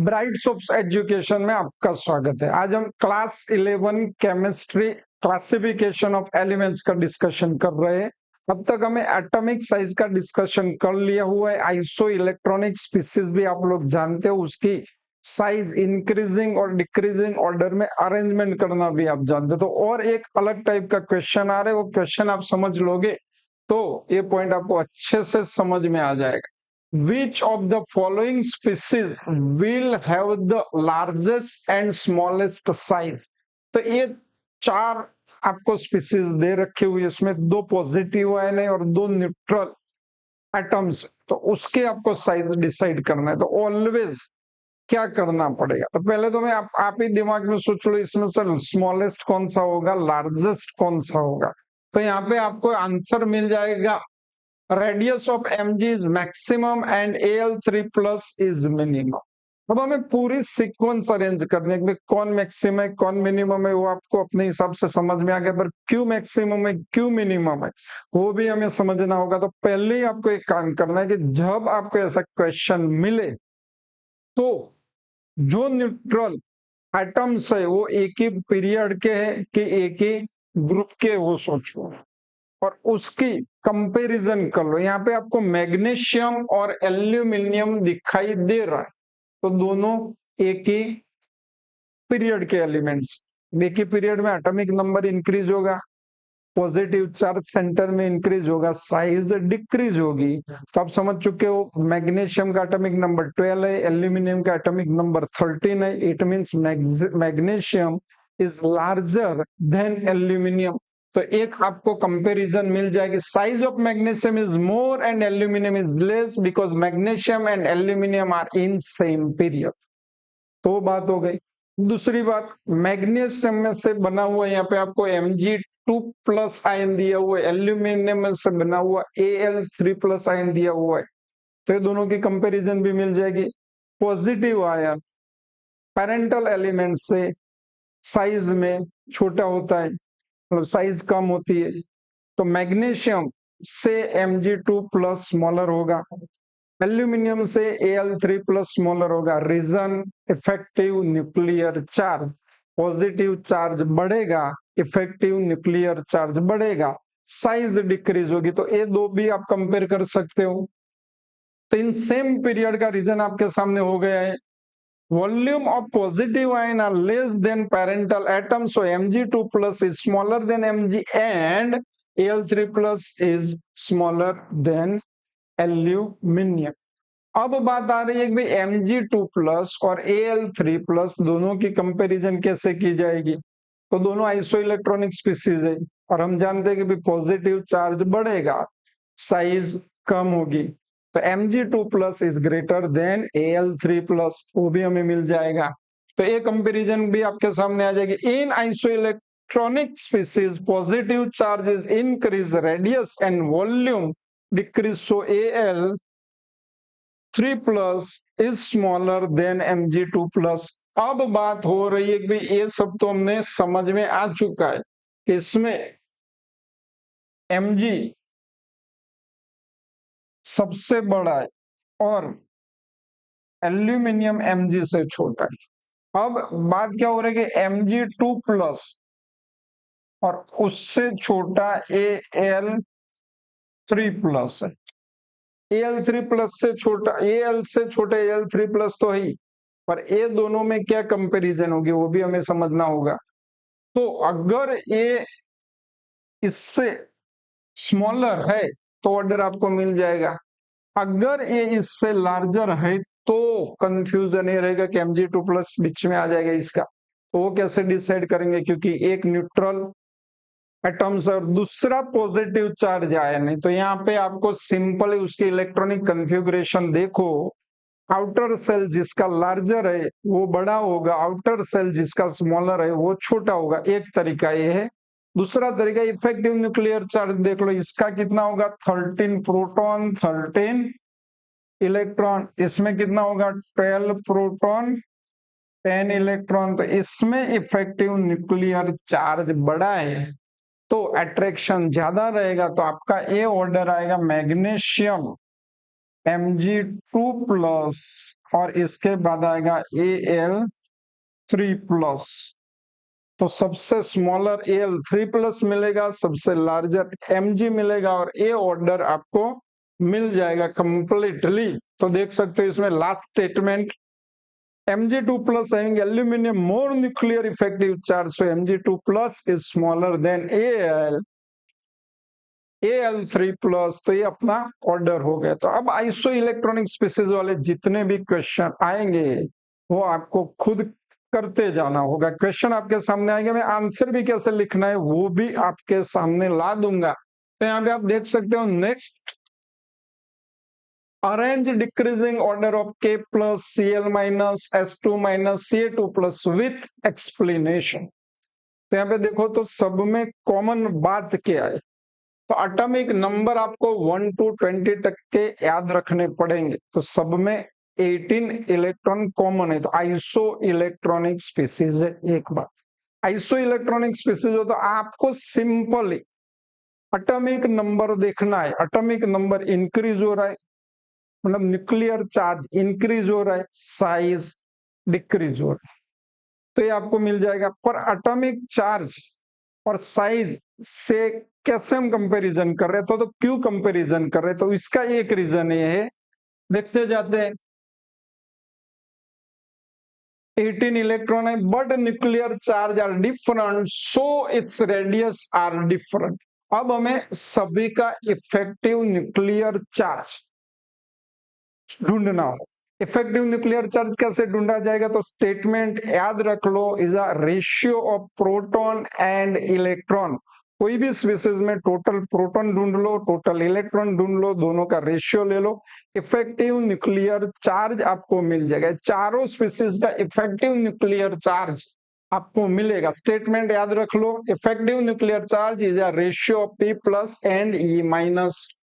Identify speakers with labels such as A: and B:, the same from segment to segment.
A: Brides of education में आपका स्वागत है। आज हम class 11 chemistry classification of elements का डिस्कशन कर रहे हैं। अब तक हमें एटॉमिक साइज का डिस्कशन कर लिया हुआ है। आइसो इलेक्ट्रॉनिक स्पीसीज भी आप लोग जानते हो, उसकी साइज इंक्रीजिंग और डिक्रीजिंग ऑर्डर में अरेंजमेंट करना भी आप जानते हो। तो और एक अलग टाइप का क्वेश्चन आ रहा है, वो क्वेश्चन आप समझ लोगे तो ये पॉइंट आपको अच्छे से समझ में आ जाएगा। Which of the following species will have the largest and smallest size? तो ये चार आपको स्पीसीज दे रखी हुई है, इसमें दो पॉजिटिव आयन है और दो न्यूट्रल एटम्स, तो उसके आपको साइज डिसाइड करना है। तो ऑलवेज क्या करना पड़ेगा, तो पहले तो मैं आप ही दिमाग में सोच लो, इसमें से स्मॉलेस्ट कौन सा होगा, लार्जेस्ट कौन सा होगा। तो यहाँ पे आपको आंसर मिल जाएगा, radius of mg is maximum and Al3 plus is minimum। अब हमें पूरी सीक्वेंस अरेंज करने में कौन मैक्सिमम है कौन मिनिमम है वो आपको अपने हिसाब से समझ में आ गया, पर क्यों मैक्सिमम है क्यों मिनिमम है वो भी हमें समझना होगा। तो पहले ही आपको एक काम करना है कि जब आपको ऐसा क्वेश्चन मिले तो जो न्यूट्रल एटम्स है वो एक ही पीरियड के है कि एक ही ग्रुप के, वो सोचो और उसकी कंपैरिजन कर लो। यहाँ पे आपको मैग्नीशियम और एल्यूमिनियम दिखाई दे रहा है, तो दोनों एक ही पीरियड के एलिमेंट्स। एक ही पीरियड में एटॉमिक नंबर इंक्रीज होगा, पॉजिटिव चार्ज सेंटर में इंक्रीज होगा, साइज डिक्रीज होगी। तो आप समझ चुके हो, मैग्नीशियम का एटॉमिक नंबर 12 है, एल्यूमिनियम का एटॉमिक नंबर 13 है। It means magnesium is larger than aluminium. तो एक आपको कंपैरिजन मिल जाएगी, size of magnesium is more and aluminium is less because magnesium and aluminium are in same period. तो बात हो गई। दूसरी बात, मैग्नीशियम में से बना हुआ, यहाँ पे आपको Mg2 प्लस आयन दिया हुआ है, एल्यूमिनियम में से बना हुआ Al3 प्लस आयन दिया हुआ है। तो ये दोनों की कंपैरिजन भी मिल जाएगी। पॉजिटिव आयन पेरेंटल एलिमेंट से साइज में छोटा होता है, मतलब साइज कम होती है, तो मैग्नीशियम से Mg2 प्लस स्मॉलर होगा, एल्यूमिनियम से Al3 प्लस स्मॉलर होगा। Reason effective nuclear charge, positive charge बढ़ेगा, इफेक्टिव न्यूक्लियर चार्ज बढ़ेगा, साइज डिक्रीज होगी। तो ये दो भी आप कंपेयर कर सकते हो। तो इन सेम पीरियड का रीजन आपके सामने हो गया है। Volume of positive ion are less than parental atom, so Mg2 plus is smaller than Mg and Al3 plus is smaller than aluminium। अब बात आ रही है कि भाई Mg2 प्लस और Al3 प्लस दोनों की कंपैरिजन कैसे की जाएगी। तो दोनों आइसो इलेक्ट्रॉनिक स्पीसीज है और हम जानते हैं कि भाई पॉजिटिव चार्ज बढ़ेगा, साइज कम होगी। तो Mg2 plus is greater then Al3 plus, वो भी हमें मिल जाएगा। तो ये कंपैरिजन भी आपके सामने आ जाएगी। In isoelectronic species positive charge is increase, radius and volume decrease, so Al3 plus is smaller than Mg2 plus. अब बात हो रही है कि ये सब तो हमने समझ में आ चुका है, इसमें Mg सबसे बड़ा है और एल्यूमिनियम Mg से छोटा है। अब बात क्या हो रही है कि Mg2 प्लस और उससे छोटा Al3 प्लस है। Al3 प्लस से छोटा, Al से छोटा Al3 प्लस तो है, पर ये दोनों में क्या कंपैरिजन होगी वो भी हमें समझना होगा। तो अगर ये इससे स्मॉलर है तो ऑर्डर आपको मिल जाएगा, अगर ये इससे लार्जर है तो कंफ्यूजन ये रहेगा कि Mg2 प्लस बीच में आ जाएगा इसका। तो वो कैसे डिसाइड करेंगे, क्योंकि एक न्यूट्रल एटम्स और दूसरा पॉजिटिव चार्ज आया नहीं। तो यहाँ पे आपको सिंपल उसकी इलेक्ट्रॉनिक कन्फिगुरेशन देखो, आउटर सेल जिसका लार्जर है वो बड़ा होगा, आउटर सेल जिसका स्मॉलर है वो छोटा होगा। एक तरीका ये है। दूसरा तरीका इफेक्टिव न्यूक्लियर चार्ज देख लो, इसका कितना होगा 13 प्रोटॉन 13 इलेक्ट्रॉन, इसमें कितना होगा 12 प्रोटॉन 10 इलेक्ट्रॉन। तो इसमें इफेक्टिव न्यूक्लियर चार्ज बड़ा है तो अट्रैक्शन ज्यादा रहेगा, तो आपका ए ऑर्डर आएगा मैग्नीशियम Mg2+ और इसके बाद आएगा Al3+। तो सबसे स्मॉलर Al3+ मिलेगा, सबसे लार्जर Mg मिलेगा और ए ऑर्डर आपको मिल जाएगा कंप्लीटली। तो देख सकते हो इसमें last statement Mg2+ having aluminum more nuclear effective charge, so Mg2+ is smaller than Al3+। तो ये अपना ऑर्डर हो गया। तो अब आइसो इलेक्ट्रॉनिक स्पीसीज वाले जितने भी क्वेश्चन आएंगे वो आपको खुद करते जाना होगा। क्वेश्चन आपके सामने आएंगे, मैं आंसर भी कैसे लिखना है वो भी आपके सामने ला दूंगा। तो यहाँ पे आप देख सकते हो next, arrange decreasing order of K plus Cl minus S2 minus Ca2 plus with explanation। तो यहाँ पे देखो तो सब में कॉमन बात क्या है। तो एटॉमिक नंबर आपको 1 to 20 तक के याद रखने पड़ेंगे। तो सब में 18 इलेक्ट्रॉन कॉमन है, तो आइसो इलेक्ट्रॉनिक स्पीसीज है। एक बात, आइसो इलेक्ट्रॉनिक स्पीसीज हो तो आपको सिंपली एटॉमिक नंबर देखना है। एटॉमिक नंबर इंक्रीज हो रहा है मतलब न्यूक्लियर चार्ज इंक्रीज हो रहा है, साइज डिक्रीज हो रहा है, तो ये आपको मिल जाएगा। पर एटॉमिक चार्ज और साइज से कैसे हम कंपैरिजन कर रहे हैं, तो क्यों कंपैरिजन कर रहे हैं, तो इसका एक रीजन ये है, देखते जाते हैं। 18 इलेक्ट्रॉन है but nuclear charge are different, so its radius are different. अब हमें सभी का इफेक्टिव न्यूक्लियर चार्ज ढूंढना हो। इफेक्टिव न्यूक्लियर चार्ज कैसे ढूंढा जाएगा, तो स्टेटमेंट याद रख लो, is a ratio of proton and electron. कोई भी स्पीसीज में टोटल प्रोटॉन ढूंढ लो, टोटल इलेक्ट्रॉन ढूंढ लो, दोनों का रेशियो ले लो, इफेक्टिव न्यूक्लियर चार्ज आपको मिल जाएगा। चारों स्पीसीज का इफेक्टिव न्यूक्लियर चार्ज आपको मिलेगा। स्टेटमेंट याद रख लो, effective nuclear charge is a ratio of P plus and E minus.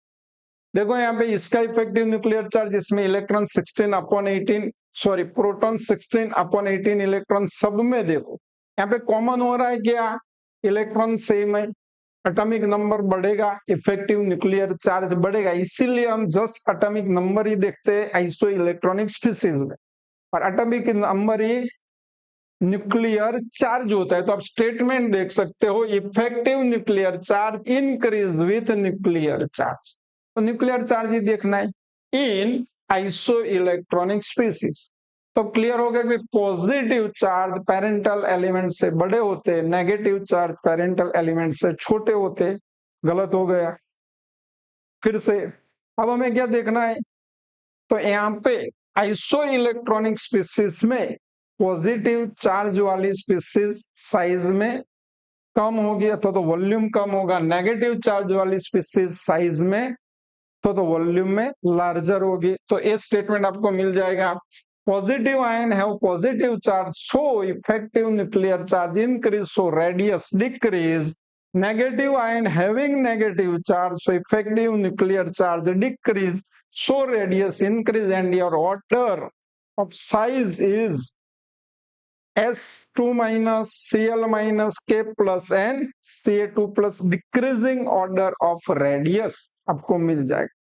A: देखो यहाँ पे इसका इफेक्टिव न्यूक्लियर चार्ज, इसमें इलेक्ट्रॉन 16/18 सॉरी प्रोटॉन 16/18 इलेक्ट्रॉन सब में देखो यहाँ पे कॉमन हो रहा है क्या, इलेक्ट्रॉन सेम है, एटॉमिक नंबर बढ़ेगा, इफेक्टिव न्यूक्लियर चार्ज बढ़ेगा। इसीलिए हम जस्ट एटॉमिक नंबर ही देखते हैं आइसो इलेक्ट्रॉनिक स्पीसीज में, और एटॉमिक नंबर ही न्यूक्लियर चार्ज होता है। तो आप स्टेटमेंट देख सकते हो, effective nuclear charge increase with nuclear charge. तो न्यूक्लियर चार्ज ही देखना है इन आइसो इलेक्ट्रॉनिक स्पीसीज। तो क्लियर हो गया कि पॉजिटिव चार्ज पेरेंटल एलिमेंट से बड़े होते, नेगेटिव चार्ज पेरेंटल एलिमेंट से छोटे होते। गलत हो गया फिर से। अब हमें क्या देखना है, तो यहाँ पे आइसो इलेक्ट्रॉनिक स्पीसीज में पॉजिटिव चार्ज वाली स्पीसीज साइज में कम होगी अथवा तो वॉल्यूम कम होगा, नेगेटिव चार्ज वाली स्पीसीज साइज में तो वॉल्यूम में लार्जर होगी। तो ये स्टेटमेंट आपको मिल जाएगा, positive ion have positive charge so effective nuclear charge increase so radius decrease, negative ion having negative charge so effective nuclear charge decrease so radius increase and your order of size is S2 minus Cl minus K plus and Ca2 plus decreasing order of radius आपको मिल जाएगा।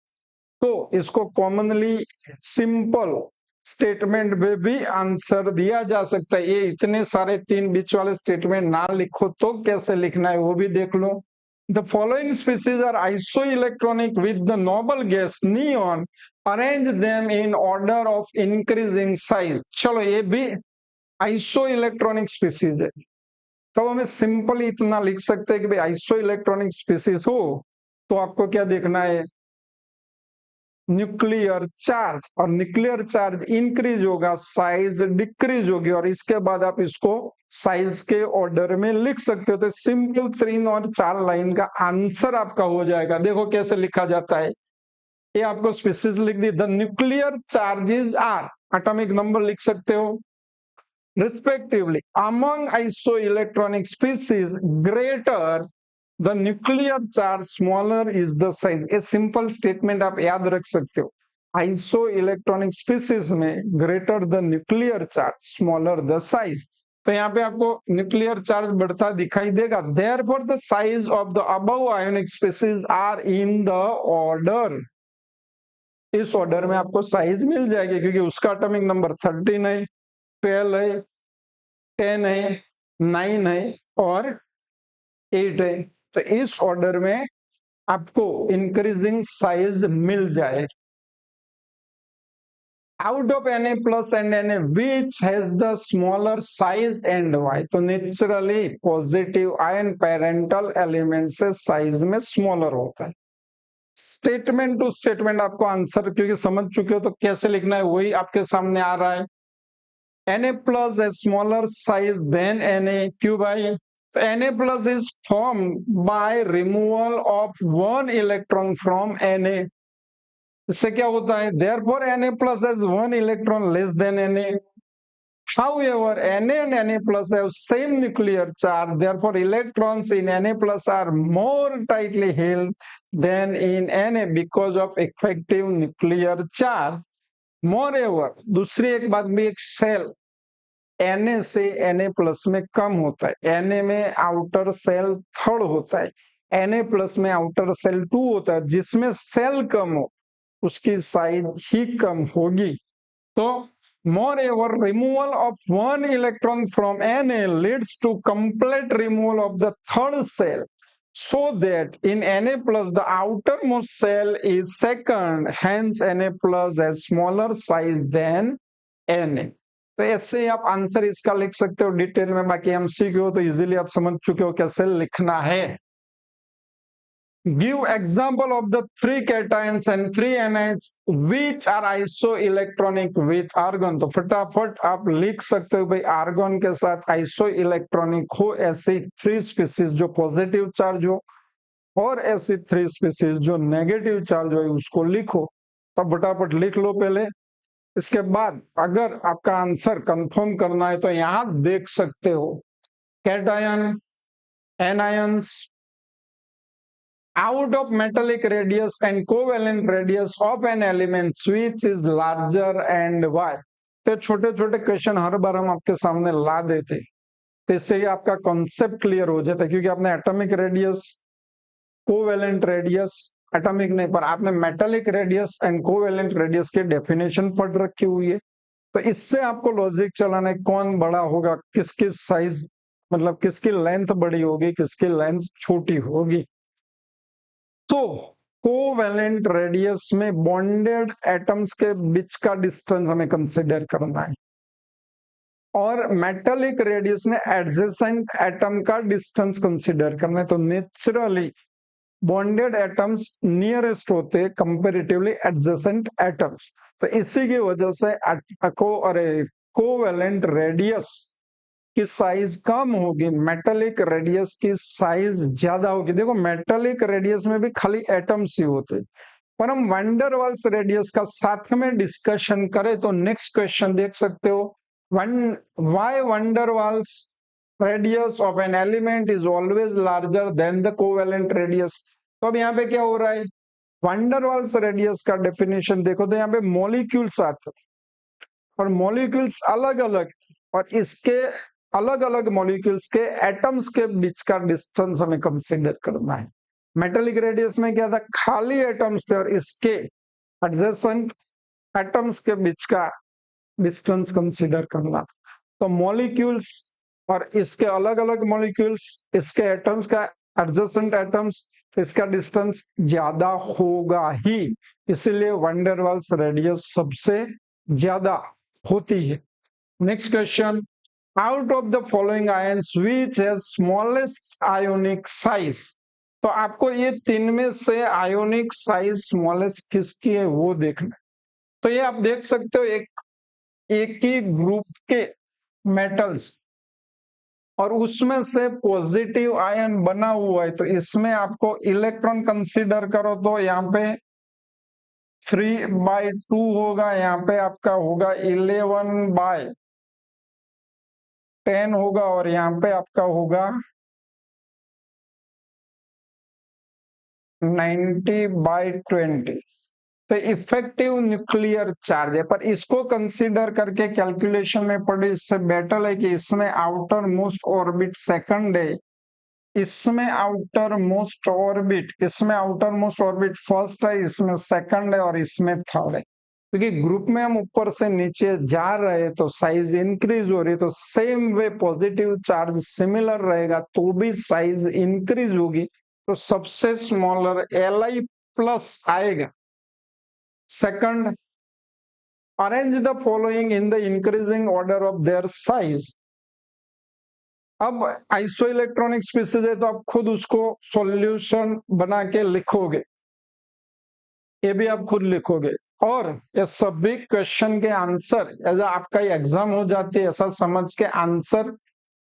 A: तो इसको commonly simple statement में भी answer दिया जा सकता है। ये इतने सारे 3 बीच वाले स्टेटमेंट ना लिखो तो कैसे लिखना है वो भी देख लो। The following species are isoelectronic with the noble gas neon, arrange them in order of increasing size. चलो ये भी आइसो इलेक्ट्रॉनिक स्पीसीज है, तो हमें सिंपली इतना लिख सकते हैं कि भाई आइसो इलेक्ट्रॉनिक स्पीसीज हो तो आपको क्या देखना है, न्यूक्लियर चार्ज, और न्यूक्लियर चार्ज इंक्रीज होगा, साइज डिक्रीज होगी, और इसके बाद आप इसको साइज के ऑर्डर में लिख सकते हो। तो सिंपल 3 और 4 लाइन का आंसर आपका हो जाएगा। देखो कैसे लिखा जाता है, ये आपको स्पीसीज लिख दी, the nuclear charges are, atomic number लिख सकते हो, respectively among isoelectronic species greater the nuclear charge smaller is the size। ये सिंपल स्टेटमेंट आप याद रख सकते हो, आइसो इलेक्ट्रॉनिक स्पीसीज में greater the nuclear charge smaller the size. तो यहाँ पे आपको न्यूक्लियर चार्ज बढ़ता दिखाई देगा, therefore the size of the above ionic species are in the order, इस ऑर्डर में आपको साइज मिल जाएगी, क्योंकि उसका एटॉमिक नंबर 13 है, 12 है, 10 है, 9 है और 8 है। तो इस ऑर्डर में आपको इंक्रीजिंग साइज मिल जाए। Out of Na plus and Na, which has the smaller size and y? तो naturally positive ion parental element से साइज में स्मॉलर होता है। स्टेटमेंट टू स्टेटमेंट आपको आंसर क्योंकि समझ चुके हो तो कैसे लिखना है वही आपके सामने आ रहा है। Na plus है स्मॉलर साइज देन Na, क्यों भाई? तो Na plus is formed by removal of one electron from Na। इससे क्या होता है? Therefore Na plus has one electron less than Na। However, Na and Na plus have same nuclear charge. Therefore, electrons in Na plus are more tightly held than in Na because of effective nuclear charge. Moreover, दूसरी एक बात भी, एक cell Na से Na plus में कम होता है। Na में आउटर सेल थर्ड होता है, Na प्लस में आउटर सेल 2 होता है। जिसमें सेल कम हो उसकी साइज ही कम होगी। तो moreover, removal of one electron from Na leads to complete removal of the third cell, so that in Na plus the outermost cell is second, hence Na plus has smaller size than Na। तो ऐसे आप answer इसका लिख सकते हो detail में। बाकी MCQ तो इजीली आप समझ चुके हो कैसे लिखना है। Give example of the 3 cations and 3 anions which are isoelectronic with argon। तो फटाफट आप लिख सकते हो भाई, आर्गन के साथ आइसोइलेक्ट्रॉनिक हो ऐसी 3 स्पीसीज जो पॉजिटिव चार्ज हो और ऐसी 3 स्पीसीज जो नेगेटिव चार्ज हो, उसको लिखो। तब फटाफट लिख लो पहले। इसके बाद अगर आपका आंसर कंफर्म करना है तो यहां देख सकते हो cation, anions out of metallic radius and covalent radius of an element which is larger and y। तो छोटे छोटे क्वेश्चन हर बार हम आपके सामने ला देते, तो इससे ही आपका कॉन्सेप्ट क्लियर हो जाता है। क्योंकि आपने atomic radius, covalent radius, atomic नहीं पर आपने metallic radius and covalent radius की डेफिनेशन पढ़ रखी हुई है। तो इससे आपको लॉजिक चलाना है कौन बड़ा होगा, किसकी साइज मतलब किसकी लेंथ बड़ी होगी, किसकी लेंथ छोटी होगी। तो कोवेलेंट रेडियस में बॉन्डेड एटम्स के बीच का डिस्टेंस हमें कंसीडर करना है और मेटालिक रेडियस में एडजेसेंट एटम का डिस्टेंस कंसीडर करना है। तो नेचुरली बॉन्डेड एटम्स नियरेस्ट होते हैं कंपैरेटिवली एडजेसेंट एटम्स। तो इसी की वजह से कोवेलेंट रेडियस की साइज कम होगी, मेटालिक रेडियस की साइज ज्यादा होगी। देखो मेटालिक रेडियस में भी खाली एटम्स ही होते, पर हम वैन वाल्स रेडियस का साथ में डिस्कशन करें तो नेक्स्ट क्वेश्चन देख सकते हो, why van Waals radius of an element is always larger than the covalent radius. तो अब यहाँ पे क्या हो रहा है, वैन वाल्स रेडियस का डेफिनेशन देखो तो यहाँ पे मॉलिक्यूल्स आते और मॉलिक्यूल्स अलग अलग, और इसके अलग अलग मॉलिक्यूल्स के एटम्स के बीच का डिस्टेंस हमें कंसीडर करना है। मेटालिक रेडियस में क्या था, खाली एटम्स थे और इसके एडजेसेंट एटम्स के बीच का डिस्टेंस कंसीडर करना। तो मॉलिक्यूल्स और इसके अलग अलग मॉलिक्यूल्स, इसके एटम्स का एडजेसेंट एटम्स, तो इसका डिस्टेंस ज्यादा होगा ही, इसलिए वैन डर वाल्स रेडियस सबसे ज्यादा होती है। Next question, out of the following ions which has smallest ionic size। तो आपको ये 3 में से आयोनिक साइज स्मॉलेस्ट किसकी है वो देखना। तो ये आप देख सकते हो एक ही ग्रुप के मेटल्स और उसमें से पॉजिटिव आयन बना हुआ है, तो इसमें आपको इलेक्ट्रॉन कंसीडर करो तो यहाँ पे 3/2 होगा, यहाँ पे आपका होगा 11/10 होगा और यहाँ पे आपका होगा 90/20। तो इफेक्टिव न्यूक्लियर चार्ज है, पर इसको कंसीडर करके कैलकुलेशन में पड़े, इससे बेटर है कि इसमें आउटर मोस्ट ऑर्बिट सेकंड है इसमें आउटर मोस्ट ऑर्बिट, इसमें आउटर मोस्ट ऑर्बिट फर्स्ट है, इसमें सेकंड है और इसमें थर्ड है। क्योंकि ग्रुप में हम ऊपर से नीचे जा रहे हैं तो साइज इंक्रीज हो रही है, तो same way positive charge similar रहेगा तो भी साइज इंक्रीज होगी, तो सबसे स्मॉलर Li प्लस आएगा। Second, arrange the following in the increasing order of their size. अब आइसो इलेक्ट्रॉनिक स्पीसीज है तो आप खुद उसको सॉल्यूशन बना के लिखोगे, ये भी आप खुद लिखोगे, और ये सभी क्वेश्चन के आंसर एज आपका एग्जाम हो जाती है ऐसा समझ के आंसर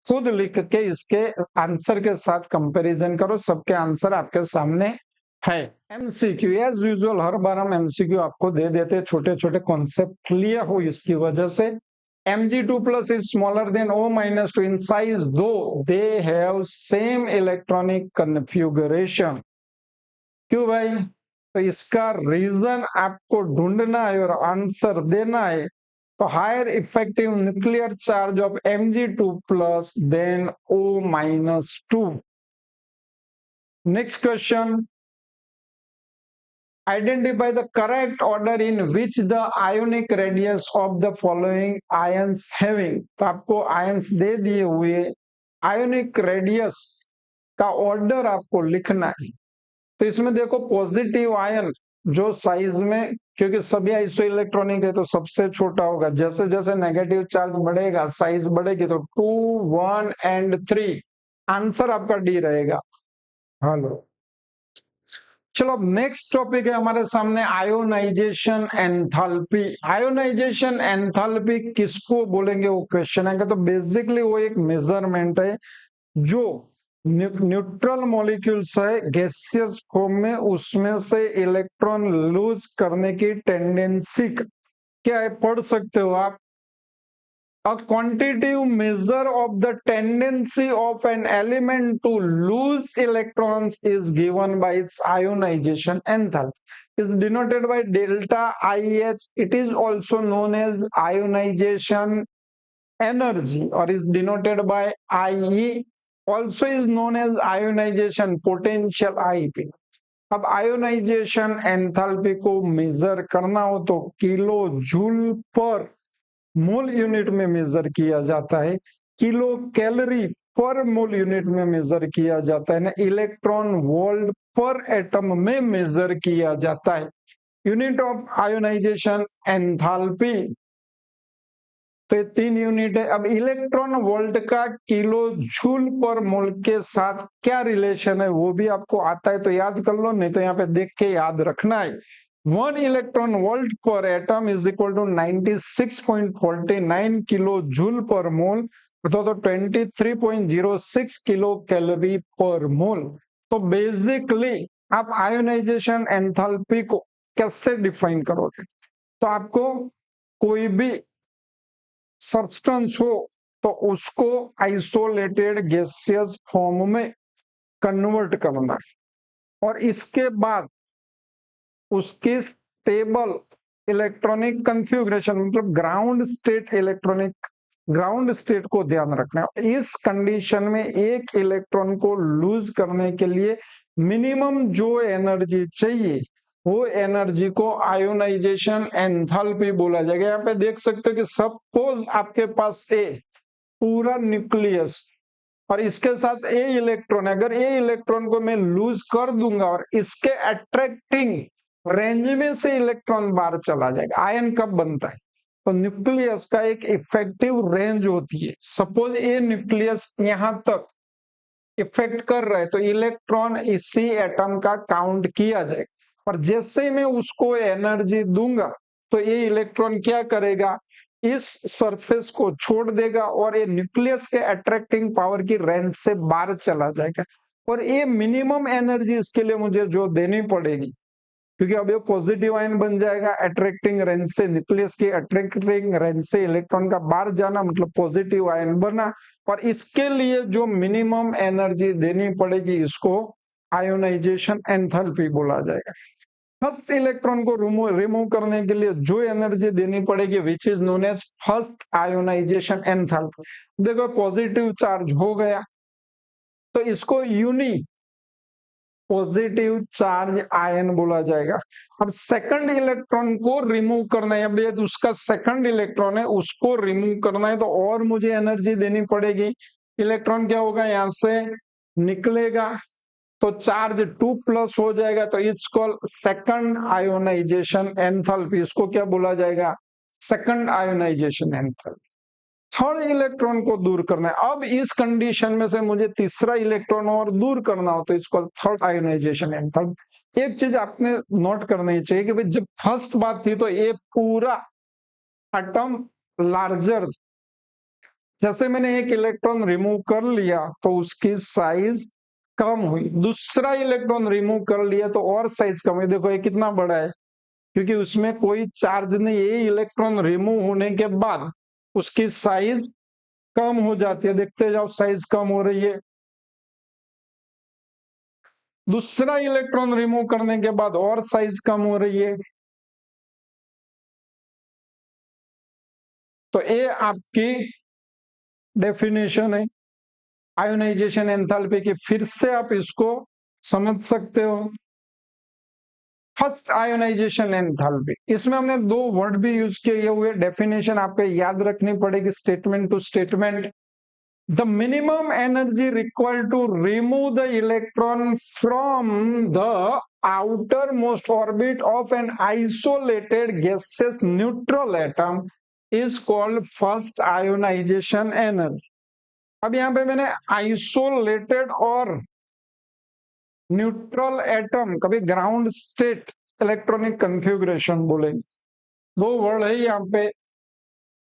A: खुद लिख के इसके आंसर के साथ कंपैरिजन करो, सबके आंसर आपके सामने है। एमसीक्यू एज यूजुअल, हर बार हम एमसीक्यू आपको दे देते हैं, छोटे छोटे कॉन्सेप्ट क्लियर हो इसकी वजह से। Mg2 plus is smaller than O minus 2 in size, though they have same electronic configuration. क्यों भाई? तो इसका रीजन आपको ढूंढना है और आंसर देना है। तो higher effective nuclear charge of Mg2 plus than O minus 2. Next question. Identify the correct order in which the ionic radius of the following ions having. तो आपको आयंस दे दिए हुए आयोनिक रेडियस का ऑर्डर आपको लिखना है। तो इसमें देखो पॉजिटिव आयन जो साइज में, क्योंकि सभी आइसो इलेक्ट्रॉनिक है तो सबसे छोटा होगा, जैसे जैसे नेगेटिव चार्ज बढ़ेगा साइज बढ़ेगी, तो 2, 1 एंड 3 आंसर आपका डी रहेगा। हेलो, चलो अब नेक्स्ट टॉपिक है हमारे सामने आयोनाइजेशन एंथैल्पी। आयोनाइजेशन एंथैल्पी किसको बोलेंगे वो क्वेश्चन आएगा। तो बेसिकली वो एक मेजरमेंट है जो न्यूट्रल मॉलिक्यूल्स है गैसियस फॉर्म में, उसमें से इलेक्ट्रॉन लूज करने की टेंडेंसी क्या है, पढ़ सकते हो आप। A quantitative measure of the tendency of an element to lose electrons is given by its ionization enthalpy. Is denoted by delta IH. It is also known as ionization energy, or is denoted by IE. Also is known as ionization potential IP. अब ionisation enthalpy को major करना हो तो kilo joule per मोल unit में major किया जाता है, kilo calorie पर मोल यूनिट में मेजर किया जाता है ना, इलेक्ट्रॉन वोल्ट पर एटम में मेजर किया जाता है। यूनिट ऑफ आयोनाइजेशन एंथैल्पी, तो ये 3 यूनिट है। अब इलेक्ट्रॉन वोल्ट का किलो जूल पर मोल के साथ क्या रिलेशन है वो भी आपको आता है तो याद कर लो, नहीं तो यहाँ पे देख के याद रखना है। 1 electron volt per atom is equal to 96.49 kilo joule per mole, तो 23.06 किलो कैलोरी पर मोल। तो बेसिकली आप आयोनाइजेशन एंथैल्पी को कैसे डिफाइन करोगे, तो आपको कोई भी सब्सटेंस हो तो उसको आइसोलेटेड गैसियस फॉर्म में कन्वर्ट करना है और इसके बाद उसकी स्टेबल इलेक्ट्रॉनिक कन्फिगरेशन, मतलब ground state electronic ground state को ध्यान रखना है। इस कंडीशन में एक इलेक्ट्रॉन को लूज करने के लिए मिनिमम जो एनर्जी चाहिए वो एनर्जी को आयोनाइजेशन एंथैल्पी बोला जाएगा। यहाँ पे देख सकते हो कि सपोज आपके पास ए पूरा न्यूक्लियस और इसके साथ ए इलेक्ट्रॉन, अगर ए इलेक्ट्रॉन को मैं लूज कर दूंगा और इसके अट्रैक्टिंग रेंज में से इलेक्ट्रॉन बाहर चला जाएगा। आयन कब बनता है, तो न्यूक्लियस का एक इफेक्टिव रेंज होती है। सपोज ए न्यूक्लियस यहां तक इफेक्ट कर रहा है तो इलेक्ट्रॉन इसी एटम का काउंट किया जाएगा, और जैसे ही मैं उसको एनर्जी दूंगा तो ये इलेक्ट्रॉन क्या करेगा, इस सरफेस को छोड़ देगा और ये न्यूक्लियस के अट्रैक्टिंग पावर की रेंज से बाहर चला जाएगा। और ये मिनिमम एनर्जी इसके लिए मुझे जो देनी पड़ेगी, क्योंकि अब ये पॉजिटिव आयन बन जाएगा, अट्रैक्टिंग रेंज से न्यूक्लियस की अट्रैक्टिंग रेंज से इलेक्ट्रॉन का बाहर जाना मतलब पॉजिटिव आयन बना, और इसके लिए जो मिनिमम एनर्जी देनी पड़ेगी इसको आयोनाइजेशन एंथैल्पी बोला जाएगा। फर्स्ट इलेक्ट्रॉन को रिमूव करने के लिए जो एनर्जी देनी पड़ेगी which is known as first ionisation enthalpy. देखो पॉजिटिव चार्ज हो गया तो इसको यूनी पॉजिटिव चार्ज आयन बोला जाएगा। अब सेकंड इलेक्ट्रॉन को रिमूव करना है, अब ये उसका सेकंड इलेक्ट्रॉन है उसको रिमूव करना है तो और मुझे एनर्जी देनी पड़ेगी। इलेक्ट्रॉन क्या होगा, यहां से निकलेगा तो चार्ज 2+ हो जाएगा, तो it's called second ionisation enthalpy. इसको क्या बोला जाएगा, second ionisation enthalpy. Third electron को दूर करना है, अब इस कंडीशन में से मुझे तीसरा इलेक्ट्रॉन और दूर करना हो तो इसको थर्ड आयोनाइजेशन एंथैल्पी। एक चीज आपने नोट करनी चाहिए कि भाई जब फर्स्ट बात थी तो ये पूरा एटम लार्जर, जैसे मैंने एक इलेक्ट्रॉन रिमूव कर लिया तो उसकी साइज कम हुई, दूसरा इलेक्ट्रॉन रिमूव कर लिया तो और साइज कम हुई। देखो ये कितना बड़ा है क्योंकि उसमें कोई चार्ज नहीं, ये इलेक्ट्रॉन रिमूव होने के बाद उसकी साइज कम हो जाती है। देखते जाओ साइज कम हो रही है। दूसरा इलेक्ट्रॉन रिमूव करने के बाद और साइज कम हो रही है। तो ये आपकी डेफिनेशन है आयोनाइजेशन एंथैल्पी की। फिर से आप इसको समझ सकते हो। फर्स्ट आयोनाइजेशन एंथैल्पी, इसमें हमने दो वर्ड भी यूज किए हुए, डेफिनेशन आपको याद रखनी पड़ेगी statement two statement. The minimum energy required to remove the electron from the outermost orbit of an isolated gaseous neutral atom is called first ionization energy। अब यहाँ पे मैंने आइसोलेटेड और न्यूट्रल एटम, कभी ग्राउंड स्टेट इलेक्ट्रॉनिक कन्फिग्रेशन बोलेंगे, दो word है यहाँ पे।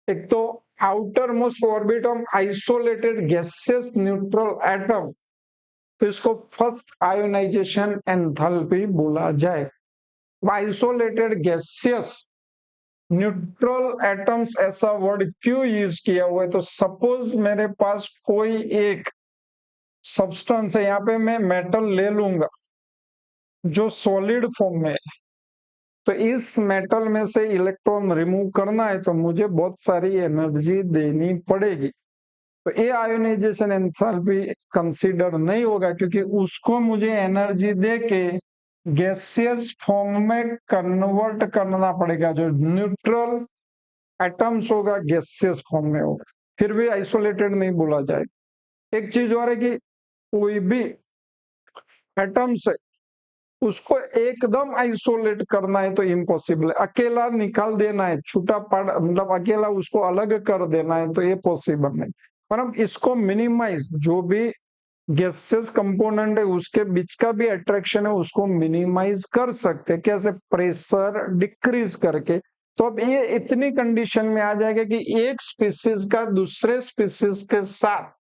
A: एक तो outer most orbit of isolated gaseous neutral atom, तो इसको फर्स्ट आयोनाइजेशन एंथैल्पी बोला जाए। आइसोलेटेड गैसियस न्यूट्रल एटम्स ऐसा वर्ड क्यों यूज किया हुआ है, तो सपोज मेरे पास कोई एक सब्सटेंस है, यहाँ पे मैं मेटल ले लूंगा जो सॉलिड फॉर्म में है, तो इस मेटल में से इलेक्ट्रॉन रिमूव करना है तो मुझे बहुत सारी एनर्जी देनी पड़ेगी। तो ये आयोनाइजेशन एंथैल्पी कंसीडर नहीं होगा क्योंकि उसको मुझे एनर्जी दे के गैसियस फॉर्म में कन्वर्ट करना पड़ेगा। जो न्यूट्रल एटम्स होगा गैसियस फॉर्म में होगा, फिर भी आइसोलेटेड नहीं बोला जाए। एक चीज और है कि कोई भी एटम्स है उसको एकदम आइसोलेट करना है तो इम्पॉसिबल है। अकेला निकाल देना है, छूटा पड़ मतलब अकेला उसको अलग कर देना है तो ये पॉसिबल नहीं। पर हम इसको मिनिमाइज, जो भी गैसेस कंपोनेंट है उसके बीच का भी अट्रैक्शन है उसको मिनिमाइज कर सकते हैं। कैसे, प्रेशर डिक्रीज करके। तो अब ये इतनी कंडीशन में आ जाएगा कि एक स्पीसीज का दूसरे स्पीसीज के साथ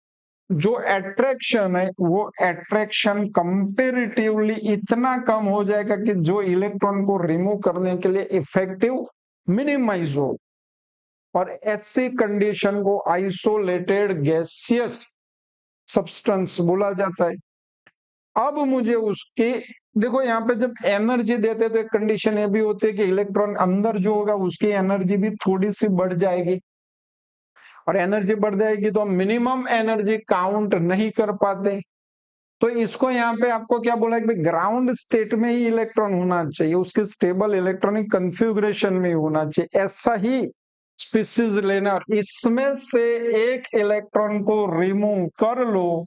A: जो अट्रैक्शन है वो अट्रैक्शन कंपेरेटिवली इतना कम हो जाएगा कि जो इलेक्ट्रॉन को रिमूव करने के लिए इफेक्टिव मिनिमाइज हो, और ऐसी कंडीशन को आइसोलेटेड गैसियस सब्सटेंस बोला जाता है। अब मुझे उसकी, देखो यहाँ पे जब एनर्जी देते तो कंडीशन ये भी होती है कि इलेक्ट्रॉन अंदर जो होगा उसकी एनर्जी भी थोड़ी सी बढ़ जाएगी, और एनर्जी बढ़ जाएगी तो हम मिनिमम एनर्जी काउंट नहीं कर पाते। तो इसको यहाँ पे आपको क्या बोला कि ग्राउंड स्टेट में ही इलेक्ट्रॉन होना चाहिए, उसके स्टेबल इलेक्ट्रॉनिक कन्फिग्रेशन में होना चाहिए, ऐसा ही स्पीसीज लेना। और इसमें से एक इलेक्ट्रॉन को रिमूव कर लो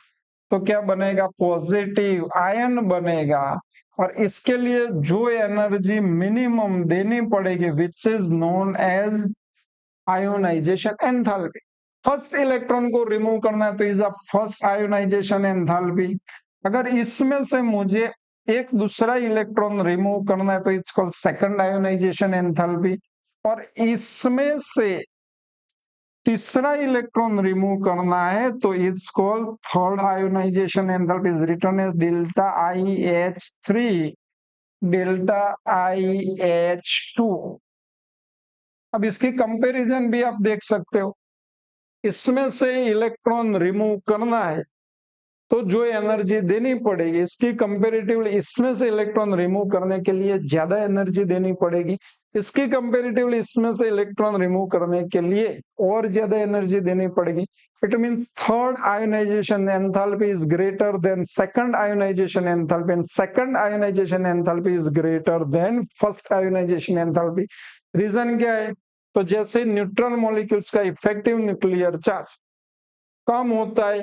A: तो क्या बनेगा, पॉजिटिव आयन बनेगा। और इसके लिए जो एनर्जी मिनिमम देनी पड़ेगी which is known as ionisation enthalpy. First electron को रिमूव करना है तो is a first ionisation enthalpy. अगर इसमें से मुझे एक दूसरा इलेक्ट्रॉन रिमूव करना है तो it's called second ionisation enthalpy. और इसमें से तीसरा इलेक्ट्रॉन रिमूव करना है तो it's called third ionisation enthalpy, is written as delta IH3 delta IH2। अब इसकी कंपैरिजन भी आप देख सकते हो, इसमें से इलेक्ट्रॉन रिमूव करना है तो जो एनर्जी देनी पड़ेगी इसकी कंपेरेटिवली इसमें से इलेक्ट्रॉन रिमूव करने के लिए ज्यादा एनर्जी देनी पड़ेगी, इसकी कंपेरेटिवली इसमें से इलेक्ट्रॉन रिमूव करने के लिए और ज्यादा एनर्जी देनी पड़ेगी। It means third ionisation enthalpy is greater than second ionisation enthalpy and second ionisation enthalpy is greater than first ionisation enthalpy. Reason क्या है? तो जैसे न्यूट्रल मॉलिक्यूल्स का इफेक्टिव न्यूक्लियर चार्ज कम होता है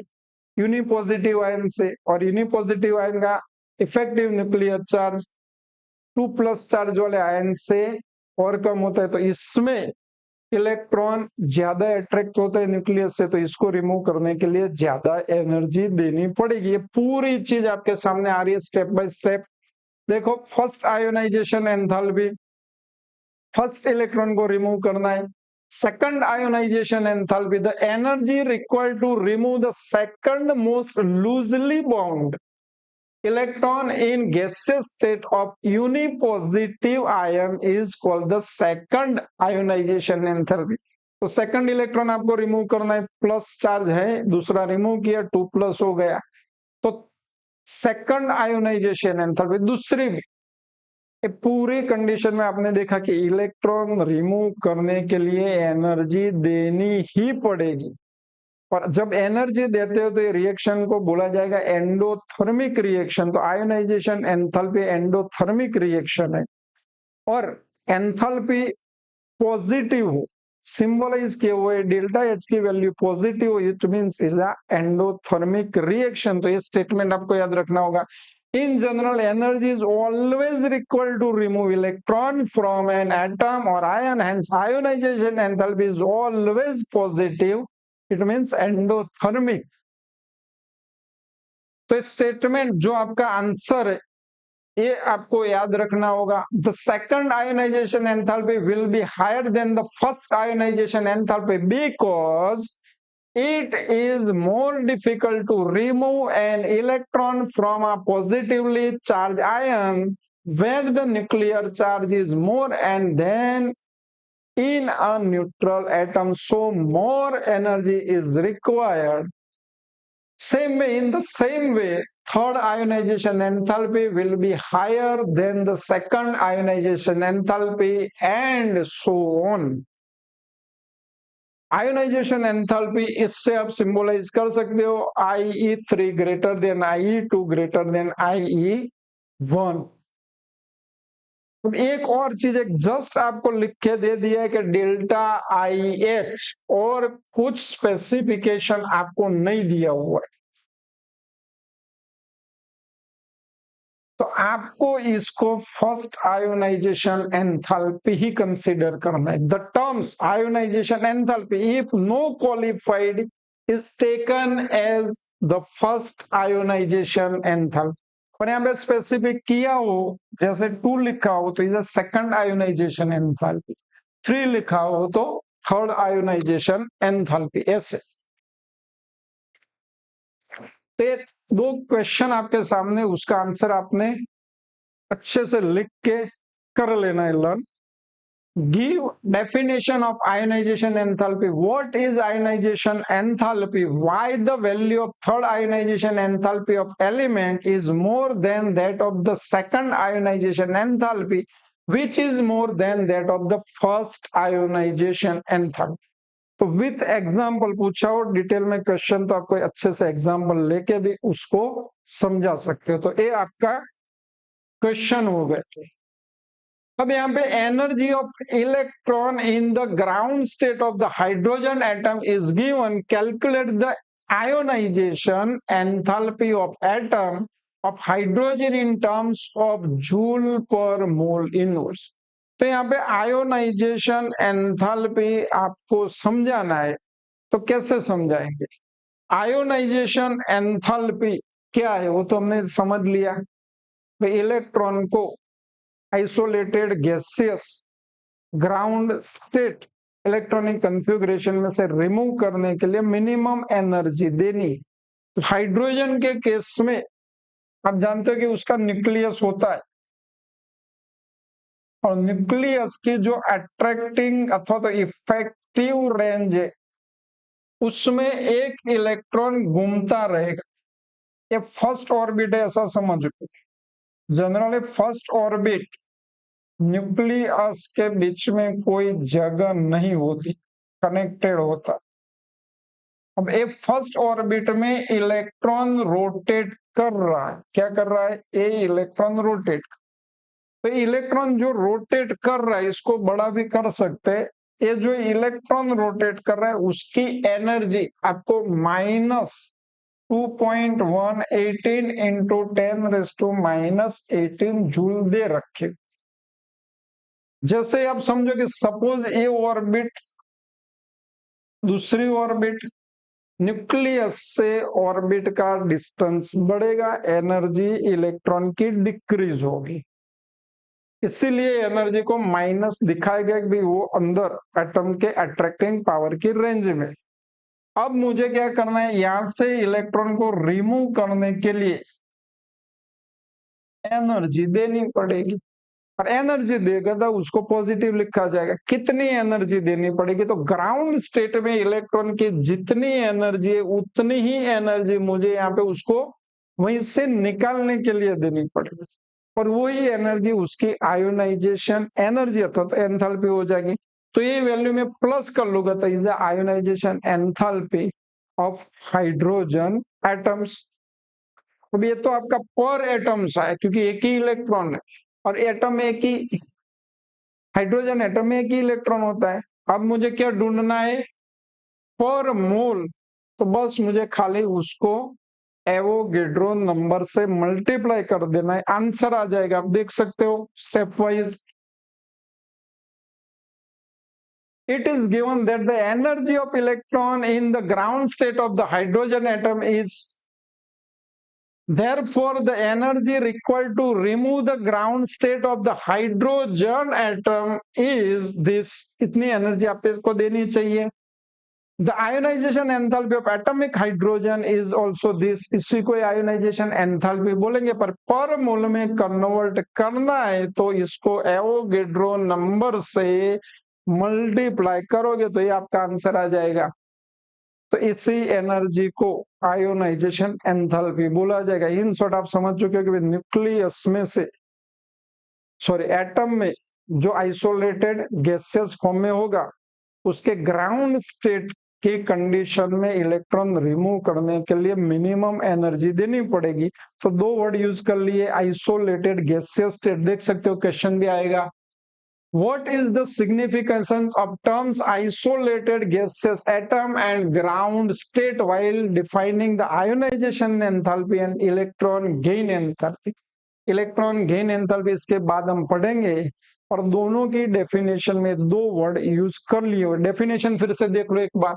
A: यूनिपॉजिटिव आयन से, और यूनिपॉजिटिव आयन का इफेक्टिव न्यूक्लियर चार्ज 2+ चार्ज वाले आयन से और कम होता है, तो इसमें इलेक्ट्रॉन ज्यादा अट्रैक्ट होता है न्यूक्लियस से, तो इसको रिमूव करने के लिए ज्यादा एनर्जी देनी पड़ेगी। ये पूरी चीज आपके सामने आ रही है स्टेप बाय स्टेप। देखो, first ionisation enthalpy, first electron को रिमूव करना है। Second ionization enthalpy, the energy required to remove the second most loosely bound electron in gaseous state of unipositive ion is called the second ionization enthalpy। तो second electron आपको remove करना है, plus charge है, दूसरा remove किया 2+ हो गया, तो सेकंड आयोनाइजेशन एंथैल्पी दूसरी। पूरी कंडीशन में आपने देखा कि इलेक्ट्रॉन रिमूव करने के लिए एनर्जी देनी ही पड़ेगी, और जब एनर्जी देते हो तो ये रिएक्शन को बोला जाएगा एंडोथर्मिक रिएक्शन। तो आयोनाइजेशन एंथैल्पी एंडोथर्मिक रिएक्शन है, और एंथैल्पी पॉजिटिव हो, सिंबलाइज किए हुए डेल्टा एच की वैल्यू पॉजिटिव हो, it means is a endothermic reaction. तो ये स्टेटमेंट आपको याद रखना होगा। In general, energy is always required to remove electron from an atom or ion. Hence, ionization enthalpy is always positive. It means endothermic. तो statement जो आपका answer है ये आपको याद रखना होगा। The second ionization enthalpy will be higher than the first ionization enthalpy because it is more difficult to remove an electron from a positively charged ion where the nuclear charge is more and then in a neutral atom, so more energy is required. Same way, in the same way, third ionization enthalpy will be higher than the second ionization enthalpy and so on. Ionisation enthalpy इससे आप symbolize कर सकते हो IE3 greater than IE2 greater than IE1। एक और चीज एक just आपको लिख के दे दिया है कि डेल्टा IH, और कुछ स्पेसिफिकेशन आपको नहीं दिया हुआ है, तो आपको इसको फर्स्ट आयोनाइजेशन एंथैल्पी ही कंसीडर करना है। The terms ionisation enthalpy if no qualified is taken as the first ionisation enthalpy, और यहाँ पे स्पेसिफिक किया हो, जैसे 2 लिखा हो तो is a second ionisation enthalpy, 3 लिखा हो तो थर्ड आयोनाइजेशन एंथैल्पी। ऐसे तो 2 क्वेश्चन आपके सामने, उसका आंसर आपने अच्छे से लिख के कर लेना है learn. Give definition of ionization enthalpy. What is ionization enthalpy? Why the value of third ionization enthalpy of element is more than that of the second ionization enthalpy, which is more than that of the first ionization enthalpy. तो with example पूछा हो detail में question, तो आपको अच्छे से example लेके भी उसको समझा सकते हो। तो ये आपका क्वेश्चन हो गए। अब यहाँ पे energy of electron in the ground state of the hydrogen atom is given, calculate the ionisation enthalpy of atom of hydrogen in terms of joule per mole inverse. तो यहाँ पे आयोनाइजेशन एंथैल्पी आपको समझाना है, तो कैसे समझाएंगे? आयोनाइजेशन एंथैल्पी क्या है वो तो हमने समझ लिया, इलेक्ट्रॉन को isolated gaseous ground state electronic configuration में से रिमूव करने के लिए मिनिमम एनर्जी देनी। तो हाइड्रोजन के केस में आप जानते हो कि उसका न्यूक्लियस होता है, और न्यूक्लियस की जो अट्रैक्टिंग अथवा तो इफेक्टिव रेंज है उसमें एक इलेक्ट्रॉन घूमता रहेगा, ये फर्स्ट ऑर्बिट है ऐसा समझ लो। जनरली फर्स्ट ऑर्बिट न्यूक्लियस के बीच में कोई जगह नहीं होती, कनेक्टेड होता। अब एक फर्स्ट ऑर्बिट में इलेक्ट्रॉन रोटेट कर रहा है, क्या कर रहा है? ए इलेक्ट्रॉन रोटेट। तो इलेक्ट्रॉन जो रोटेट कर रहा है इसको बड़ा भी कर सकते हैं। ये जो इलेक्ट्रॉन रोटेट कर रहा है उसकी एनर्जी आपको -2.118 इंटू 10⁻⁻18 जूल दे रखे। जैसे आप समझो कि सपोज ये ऑर्बिट, दूसरी ऑर्बिट, न्यूक्लियस से ऑर्बिट का डिस्टेंस बढ़ेगा, एनर्जी इलेक्ट्रॉन की डिक्रीज होगी, इसीलिए एनर्जी को माइनस दिखाया गया कि वो अंदर एटम के अट्रैक्टिंग पावर की रेंज में। अब मुझे क्या करना है, यहां से इलेक्ट्रॉन को रिमूव करने के लिए एनर्जी देनी पड़ेगी, और एनर्जी देगा तो उसको पॉजिटिव लिखा जाएगा। कितनी एनर्जी देनी पड़ेगी? तो ग्राउंड स्टेट में इलेक्ट्रॉन की जितनी एनर्जी है उतनी ही एनर्जी मुझे यहाँ पे उसको वहीं से निकालने के लिए देनी पड़ेगी, और वही एनर्जी उसकी आयोनाइजेशन एनर्जी अथवा तो एंथैल्पी हो जाएगी। तो ये वैल्यू में प्लस कर लूंगा तो is ionisation enthalpy of hydrogen atoms. अब ये तो आपका पर एटम्स है क्योंकि एक ही इलेक्ट्रॉन है, और एटम एक ही, हाइड्रोजन एटम में एक ही इलेक्ट्रॉन होता है। अब मुझे क्या ढूंढना है? पर मोल। तो बस मुझे खाली उसको एवोगेड्रो नंबर से मल्टीप्लाई कर देना है, आंसर आ जाएगा। आप देख सकते हो step wise. It is given that the energy of electron in the ground state of the hydrogen atom is, therefore the energy required to remove the ground state of the hydrogen atom is this। इतनी energy आपको देनी चाहिए। The ionization enthalpy of atomic hydrogen is also this। इसी को ionization enthalpy बोलेंगे, पर मोल में convert करना है तो इसको एवोगेड्रो नंबर से मल्टीप्लाई करोगे तो ये आपका आंसर आ जाएगा। तो इसी एनर्जी को आयोनाइजेशन एंथैल्पी बोला जाएगा। इन शॉर्ट आप समझ चुके हो कि न्यूक्लियस में से, सॉरी एटम में जो आइसोलेटेड गैसियस फॉर्म में होगा उसके ग्राउंड स्टेट की कंडीशन में इलेक्ट्रॉन रिमूव करने के लिए मिनिमम एनर्जी देनी पड़ेगी। तो दो वर्ड यूज कर लिए, आइसोलेटेड गैसियस स्टेट। देख सकते हो क्वेश्चन भी आएगा, what is the significance of terms isolated gaseous atom and ground state while defining the ionization enthalpy and electron gain enthalpy। Electron gain enthalpy इसके बाद हम पढ़ेंगे, और दोनों की डेफिनेशन में दो वर्ड यूज कर लिए। डेफिनेशन फिर से देख लो एक बार।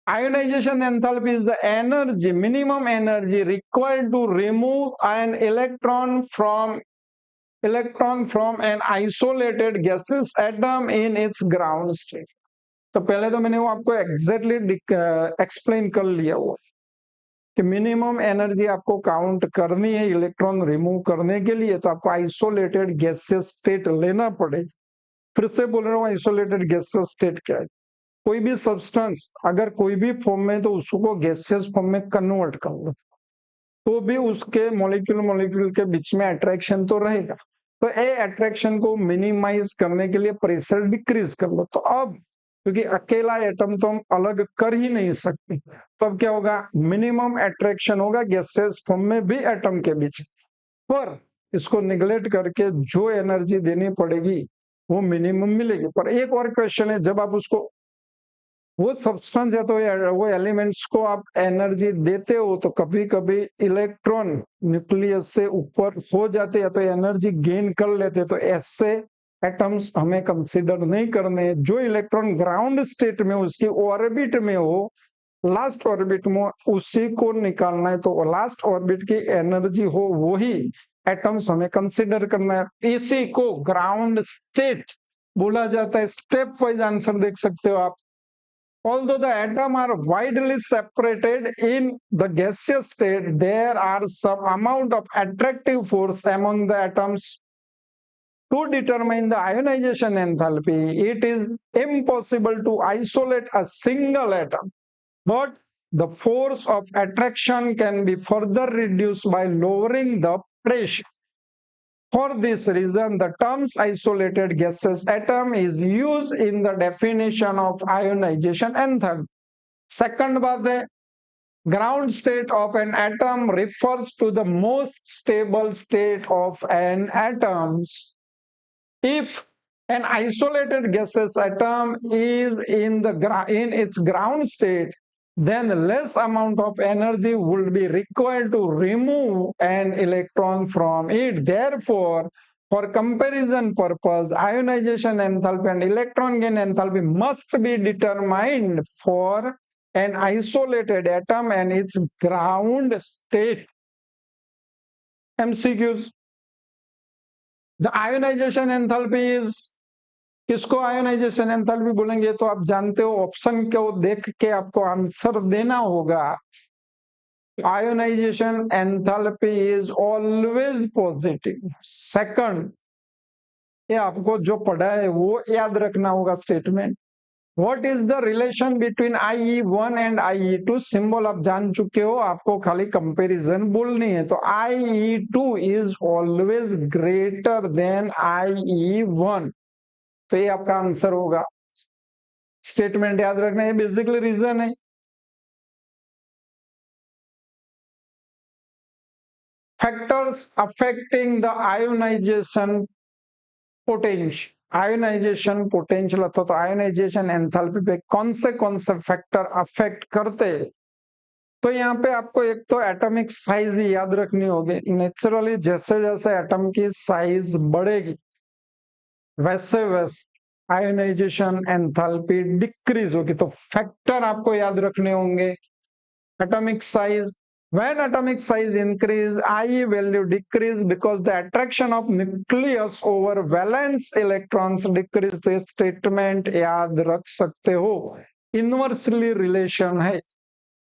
A: Ionization enthalpy is the energy, minimum energy required to remove an electron from an isolated gaseous atom in its ground state। तो पहले तो मैंने वो आपको एग्जैक्टली एक्सप्लेन कर लिया वो कि मिनिमम एनर्जी आपको काउंट करनी है इलेक्ट्रॉन रिमूव करने के लिए, तो आपको आइसोलेटेड गैसियस स्टेट लेना पड़ेगा। फिर से बोल रहा हूँ, आइसोलेटेड गैसियस स्टेट क्या है? कोई भी सब्सटेंस अगर कोई भी फॉर्म में तो उसको गैसियस फॉर्म में कन्वर्ट कर लो तो भी उसके मॉलिक्यूल के बीच में अट्रैक्शन तो रहेगा। तो ए अट्रैक्शन को मिनिमाइज करने के लिए प्रेशर डिक्रीज कर लो। तो अब क्योंकि अकेला एटम तो हम अलग कर ही नहीं सकते, तो अब क्या होगा? मिनिमम अट्रैक्शन होगा गैसेस फॉर्म में भी एटम के बीच, पर इसको निगलेक्ट करके जो एनर्जी देनी पड़ेगी वो मिनिमम मिलेगी। पर एक और क्वेश्चन है, जब आप उसको वो सब्सटेंस या तो वो एलिमेंट्स को आप एनर्जी देते हो तो कभी कभी इलेक्ट्रॉन न्यूक्लियस से ऊपर हो जाते या तो एनर्जी गेन कर लेते, तो ऐसे एटम्स हमें कंसीडर नहीं करने। जो इलेक्ट्रॉन ग्राउंड स्टेट में उसकी ऑर्बिट में हो, लास्ट ऑर्बिट में, उसी को निकालना है। तो लास्ट ऑर्बिट की एनर्जी हो वही एटम्स हमें कंसीडर करना है। इसी को ग्राउंड स्टेट बोला जाता है। स्टेप वाइज आंसर देख सकते हो आप। Although the atoms are widely separated in the gaseous state, there are some amount of attractive force among the atoms. To determine the ionization enthalpy, it is impossible to isolate a single atom, but the force of attraction can be further reduced by lowering the pressure. For this reason, the terms isolated gaseous atom is used in the definition of ionization enthalpy. Second बात है, ground state of an atom refers to the most stable state of an atom. If an isolated gaseous atom is in its ground state, then less amount of energy would be required to remove an electron from it. Therefore, for comparison purpose, ionization enthalpy and electron gain enthalpy must be determined for an isolated atom and its ground state. MCQs. The ionization enthalpy is, किसको ionisation enthalpy बोलेंगे? तो आप जानते हो, option को देख के आपको आंसर देना होगा. Ionisation enthalpy is always positive. Second, ये आपको जो पढ़ा है वो याद रखना होगा statement. What is the relation between IE1 and IE2? Symbol आप जान चुके हो, आपको खाली कंपैरिजन बोलनी है. तो IE2 is always greater than IE1. तो ये आपका आंसर होगा. स्टेटमेंट याद रखना है, बेसिकली रीजन है. Factors affecting the ionization potential. Ionization potential अथवा तो आयोनाइजेशन एंथैल्पी पे कौन से फैक्टर अफेक्ट करते हैं? तो यहाँ पे आपको एक तो एटॉमिक साइज ही याद रखनी होगी. नेचुरली जैसे जैसे एटम की साइज बढ़ेगी वैसे वैसे आयोनाइजेशन एंथैल्पी डिक्रीज होगी. तो फैक्टर आपको याद रखने होंगे. Atomic size, when atomic size increase, IE value decrease because the attraction of nucleus over valence electrons decrease. तो ये स्टेटमेंट याद रख सकते हो, इनवर्सली रिलेशन है.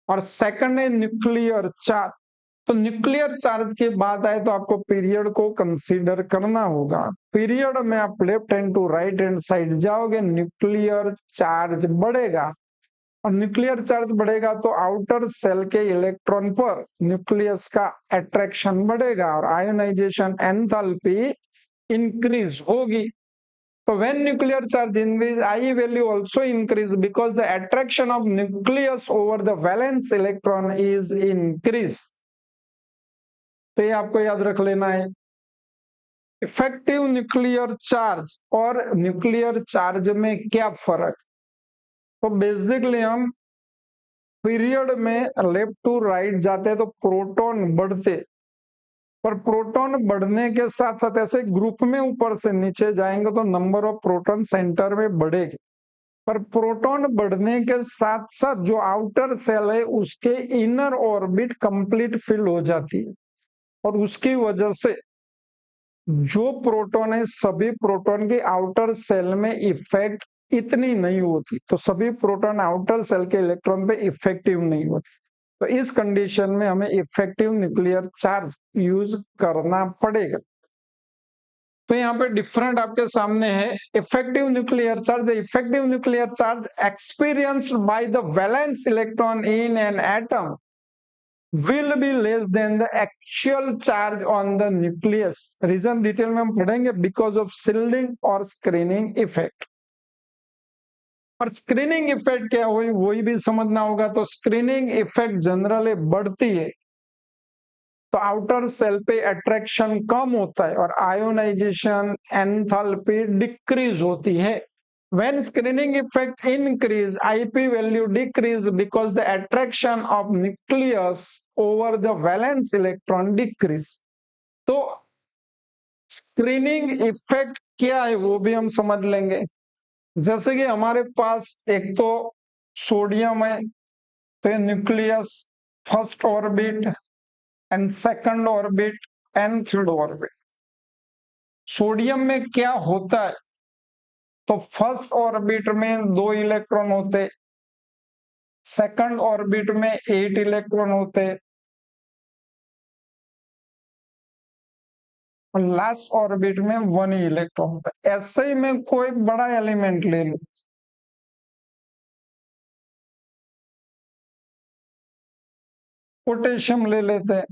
A: और सेकंड है न्यूक्लियर चार्ज. तो न्यूक्लियर चार्ज की बात आए तो आपको पीरियड को कंसीडर करना होगा. पीरियड में आप left hand to right hand side जाओगे, न्यूक्लियर चार्ज बढ़ेगा. और न्यूक्लियर चार्ज बढ़ेगा तो आउटर सेल के इलेक्ट्रॉन पर न्यूक्लियस का अट्रैक्शन बढ़ेगा और आयोनाइजेशन एंथैल्पी इंक्रीज होगी. So when nuclear charge increase, IE value also increase because the attraction of nucleus over the valence electron is increase. तो ये आपको याद रख लेना है. इफेक्टिव न्यूक्लियर चार्ज और न्यूक्लियर चार्ज में क्या फर्क? तो बेसिकली हम पीरियड में लेफ्ट टू राइट जाते हैं तो प्रोटॉन बढ़ते, पर प्रोटॉन बढ़ने के साथ साथ ऐसे ग्रुप में ऊपर से नीचे जाएंगे तो नंबर ऑफ प्रोटॉन सेंटर में बढ़ेगी. पर प्रोटॉन बढ़ने के साथ साथ जो आउटर सेल है उसके इनर ऑर्बिट कंप्लीट फिल हो जाती है और उसकी वजह से जो प्रोटॉन है सभी प्रोटॉन की आउटर सेल में इफेक्ट इतनी नहीं होती. तो सभी प्रोटॉन आउटर सेल के इलेक्ट्रॉन पे इफेक्टिव नहीं होती. तो इस कंडीशन में हमें इफेक्टिव न्यूक्लियर चार्ज यूज करना पड़ेगा. तो यहाँ पे डिफरेंट आपके सामने है. Effective nuclear charge, effective nuclear charge experienced by the valence electron in an atom will be less than the actual charge on the nucleus. Reason detail में हम पढ़ेंगे, बिकॉज ऑफ शिल्डिंग और स्क्रीनिंग इफेक्ट. और screening effect क्या हुई वही भी समझना होगा. तो स्क्रीनिंग इफेक्ट जनरली बढ़ती है तो आउटर सेल पे अट्रैक्शन कम होता है और आयोनाइजेशन एंथैल्पी डिक्रीज होती है. When screening effect increase, IP value decrease because the attraction of nucleus over the valence electron decrease. तो स्क्रीनिंग इफेक्ट क्या है वो भी हम समझ लेंगे. जैसे कि हमारे पास एक तो सोडियम है, तो nucleus first orbit and second orbit and third orbit. Sodium में क्या होता है? तो फर्स्ट ऑर्बिट में 2 इलेक्ट्रॉन होते, सेकंड ऑर्बिट में 8 इलेक्ट्रॉन होते और लास्ट ऑर्बिट में 1 ही इलेक्ट्रॉन होता. ऐसे ही मैं कोई बड़ा एलिमेंट ले लूं, पोटेशियम ले लेते हैं,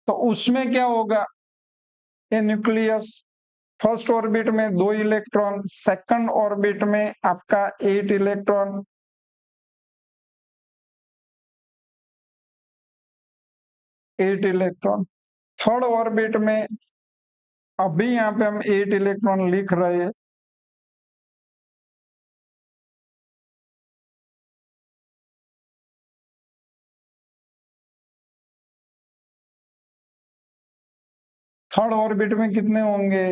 A: तो उसमें क्या होगा, ये न्यूक्लियस फर्स्ट ऑर्बिट में 2 इलेक्ट्रॉन, सेकंड ऑर्बिट में आपका 8 इलेक्ट्रॉन, थर्ड ऑर्बिट में अभी यहाँ पे हम 8 इलेक्ट्रॉन लिख रहे हैं, थर्ड ऑर्बिट में कितने होंगे,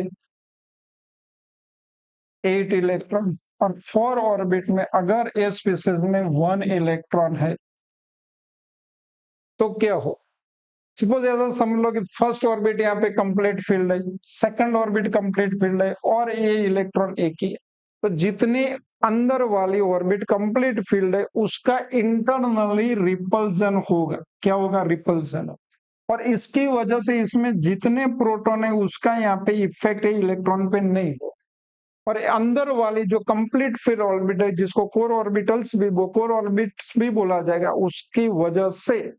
A: 8 इलेक्ट्रॉन। और फोर ऑर्बिट में अगर ए स्पीसीज में 1 इलेक्ट्रॉन है तो क्या हो, सपोज ऐसा समझ लो कि फर्स्ट ऑर्बिट यहाँ पे कंप्लीट फील्ड है, सेकंड ऑर्बिट कंप्लीट फील्ड है और ये इलेक्ट्रॉन एक ही है, तो जितनी अंदर वाली ऑर्बिट कंप्लीट फील्ड है उसका इंटरनली रिपल्जन होगा, क्या होगा, रिपल्जन। और इसकी वजह से इसमें जितने प्रोटॉन है उसका यहाँ पे इफेक्ट है इलेक्ट्रॉन पे नहीं हो, और अंदर वाली जो कंप्लीट फिर ऑर्बिट है जिसको कोर ऑर्बिट्स भी बोला जाएगा, उसकी वजह से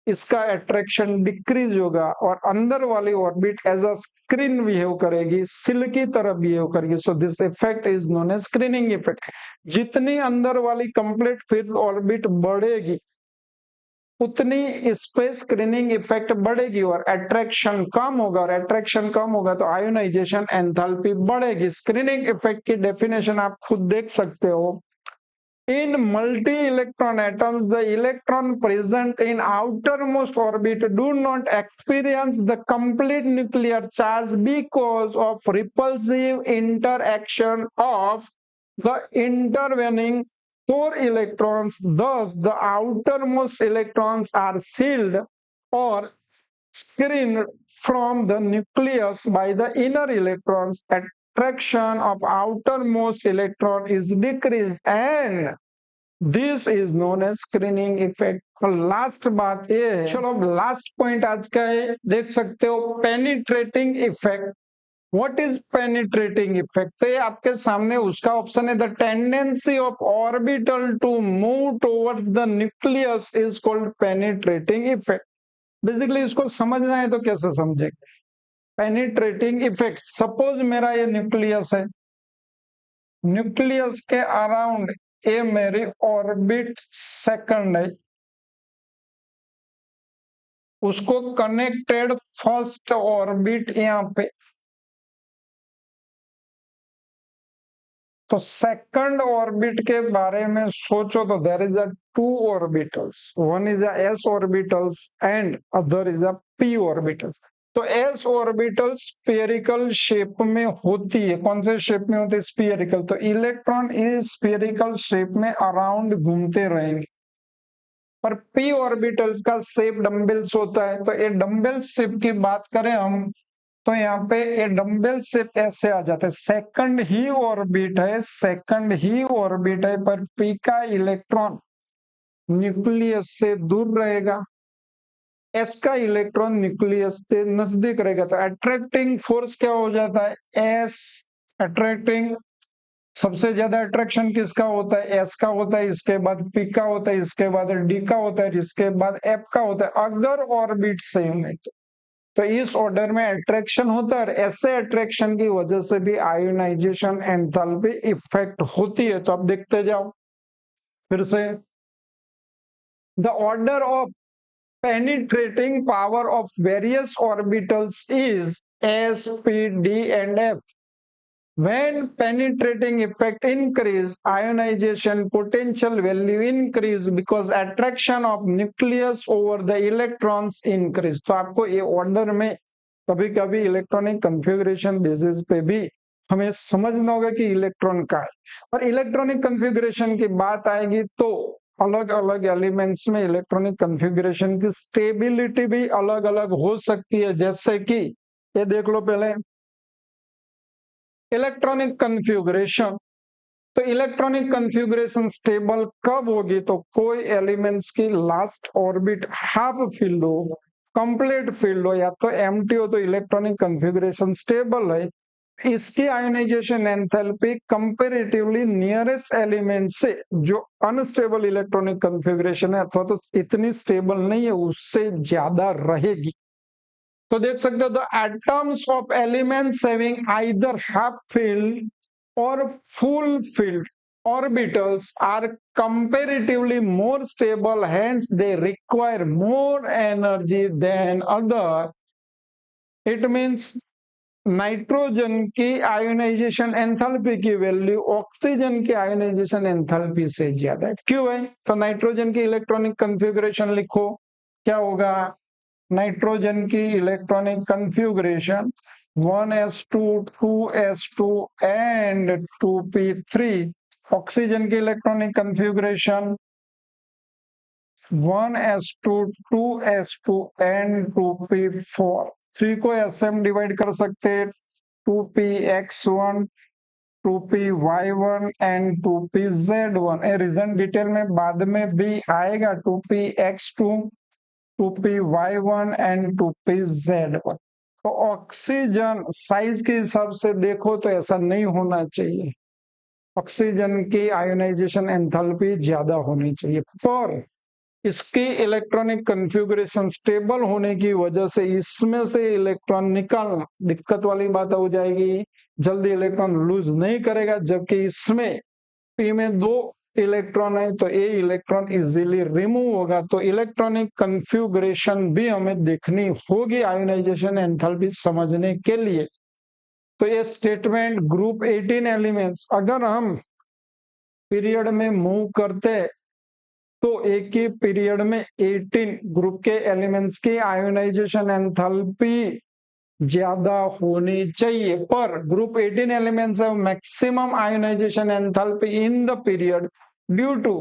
A: इसका अट्रैक्शन डिक्रीज होगा और अंदर वाली orbit as a screen behave करेगी, सिल की तरह बिहेव करेगी। So this effect is known as screening effect. जितनी अंदर वाली कंप्लीट फील्ड ऑर्बिट बढ़ेगी उतनी इस पे स्क्रीनिंग इफेक्ट बढ़ेगी और अट्रैक्शन कम होगा, और अट्रैक्शन कम होगा तो आयोनाइजेशन एंथैल्पी बढ़ेगी। स्क्रीनिंग इफेक्ट की डेफिनेशन आप खुद देख सकते हो। In multi-electron atoms, the electron present in outermost orbit do not experience the complete nuclear charge because of repulsive interaction of the intervening 4 electrons. Thus, the outermost electrons are shielded or screened from the nucleus by the inner electrons. Attraction of outermost electron is decreased and this is known as screening effect. और last बात ये है, चलो last point आज का है, देख सकते हो penetrating effect. What is penetrating effect, तो ये आपके सामने उसका ऑप्शन है, the tendency of orbital to move towards the nucleus is called penetrating effect. Basically इसको समझना है तो कैसे समझेंगे पेनिट्रेटिंग इफेक्ट। सपोज मेरा ये न्यूक्लियस है, न्यूक्लियस के अराउंड ये मेरी ऑर्बिट सेकंड है, उसको कनेक्टेड फर्स्ट ऑर्बिट यहाँ पे, तो सेकंड ऑर्बिट के बारे में सोचो तो there is a 2 orbitals, one is a S orbitals and other is a P orbitals. तो एस ऑर्बिटल स्फेरिकल शेप में होती है, कौन से शेप में होती है, स्फेरिकल। तो इलेक्ट्रॉन इस स्फेरिकल शेप में अराउंड घूमते रहेंगे, पर पी ऑर्बिटल्स का शेप डम्बल्स होता है। तो ये डम्बल शेप की बात करें हम तो यहाँ पे ये डम्बल शेप ऐसे आ जाता है, सेकंड ही ऑर्बिट है, पर पी का इलेक्ट्रॉन न्यूक्लियस से दूर रहेगा, एस का इलेक्ट्रॉन न्यूक्लियस से नजदीक रहेगा। तो अट्रैक्टिंग फोर्स क्या हो जाता है, एस अट्रैक्टिंग, सबसे ज्यादा अट्रैक्शन किसका होता है, एस का होता है, इसके बाद पी का होता है, इसके बाद डी का होता है, इसके बाद एफ का होता है, अगर ऑर्बिट सेम है तो इस ऑर्डर में अट्रैक्शन होता है। ऐसे अट्रैक्शन की वजह से भी आयोनाइजेशन एंथैल्पी इफेक्ट होती है। तो आप देखते जाओ फिर से, the order of penetrating power of various orbitals is S, P, D and F. When penetrating effect increase, ionization potential value increase because attraction of nucleus over the electrons increase. तो आपको ये ऑर्डर में कभी कभी electronic configuration basis पे भी हमें समझना होगा कि इलेक्ट्रॉन का है, और इलेक्ट्रॉनिक कन्फिगरेशन की बात आएगी तो अलग अलग एलिमेंट्स में इलेक्ट्रॉनिक कन्फिगरेशन की स्टेबिलिटी भी अलग अलग हो सकती है। जैसे कि ये देख लो पहले इलेक्ट्रॉनिक कन्फिगरेशन, तो इलेक्ट्रॉनिक कन्फिगरेशन स्टेबल कब होगी, तो कोई एलिमेंट्स की लास्ट ऑर्बिट हाफ फील्ड हो, कंप्लीट फील्ड हो या तो एम्प्टी हो, तो इलेक्ट्रॉनिक कन्फिगरेशन स्टेबल है। इसकी ionisation enthalpy comparatively nearest element से जो अनस्टेबल इलेक्ट्रॉनिक कॉन्फ़िगरेशन है अथवा तो इतनी स्टेबल नहीं है उससे ज्यादा रहेगी। तो देख सकते हो the atoms of elements having either half filled और full filled orbitals are comparatively more stable, hence they require more energy than other. It means nitrogen की आयोनाइजेशन एंथैल्पी की वैल्यू ऑक्सीजन की आयोनाइजेशन एंथैल्पी से ज्यादा है। क्यों है? तो नाइट्रोजन की इलेक्ट्रॉनिक कॉन्फ़िगरेशन लिखो, क्या होगा? नाइट्रोजन की electronic configuration 1s2 2s2 and 2p3। Oxygen की electronic configuration 1s2 2s2 and 2p4। 3 को SM डिवाइड कर सकते हैं 2px1 2py1 and 2pz1। Reason detail में बाद में भी आएगा 2px2 2py1 एंड 2pz1। तो ऑक्सीजन साइज के हिसाब से देखो तो ऐसा नहीं होना चाहिए, ऑक्सीजन की आयोनाइजेशन एंथैल्पी ज्यादा होनी चाहिए, पर इसकी इलेक्ट्रॉनिक कॉन्फ़िगरेशन स्टेबल होने की वजह से इसमें से इलेक्ट्रॉन निकालना दिक्कत वाली बात हो जाएगी, जल्दी इलेक्ट्रॉन लूज नहीं करेगा। जबकि इसमें पी में 2 इलेक्ट्रॉन है तो ए इलेक्ट्रॉन इजीली रिमूव होगा। तो इलेक्ट्रॉनिक कॉन्फ़िगरेशन भी हमें देखनी होगी आयोनाइजेशन एंथैल्पी समझने के लिए। तो ये स्टेटमेंट ग्रुप 18 एलिमेंट्स अगर हम पीरियड में मूव करते तो एक ही पीरियड में 18 ग्रुप के एलिमेंट्स की आयोनाइजेशन एंथैल्पी ज्यादा होनी चाहिए, पर group 18 elements have maximum ionization enthalpy in the period due to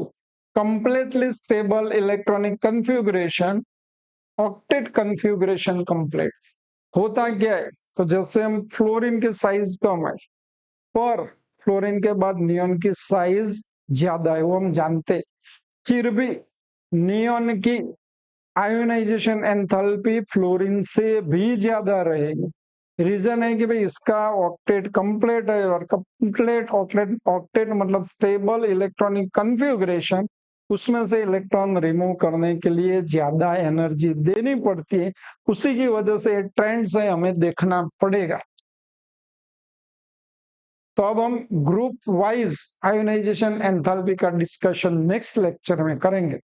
A: completely stable electronic configuration, octet configuration complete। होता क्या है? तो जैसे हम फ्लोरीन की साइज कम है पर फ्लोरीन के बाद नियॉन की साइज ज्यादा है, वो हम जानते, फिर भी नियॉन की आयोनाइजेशन एंथैल्पी फ्लोरीन से भी ज्यादा रहेगी। रीजन है कि भाई इसका ऑक्टेट कंप्लीट है और कंप्लीट ऑक्टेट मतलब स्टेबल इलेक्ट्रॉनिक कॉन्फ़िगरेशन, उसमें से इलेक्ट्रॉन रिमूव करने के लिए ज्यादा एनर्जी देनी पड़ती है। उसी की वजह से ट्रेंड से हमें देखना पड़ेगा। तो अब हम ग्रुप वाइज आयोनाइजेशन एंथैल्पी का डिस्कशन नेक्स्ट लेक्चर में करेंगे।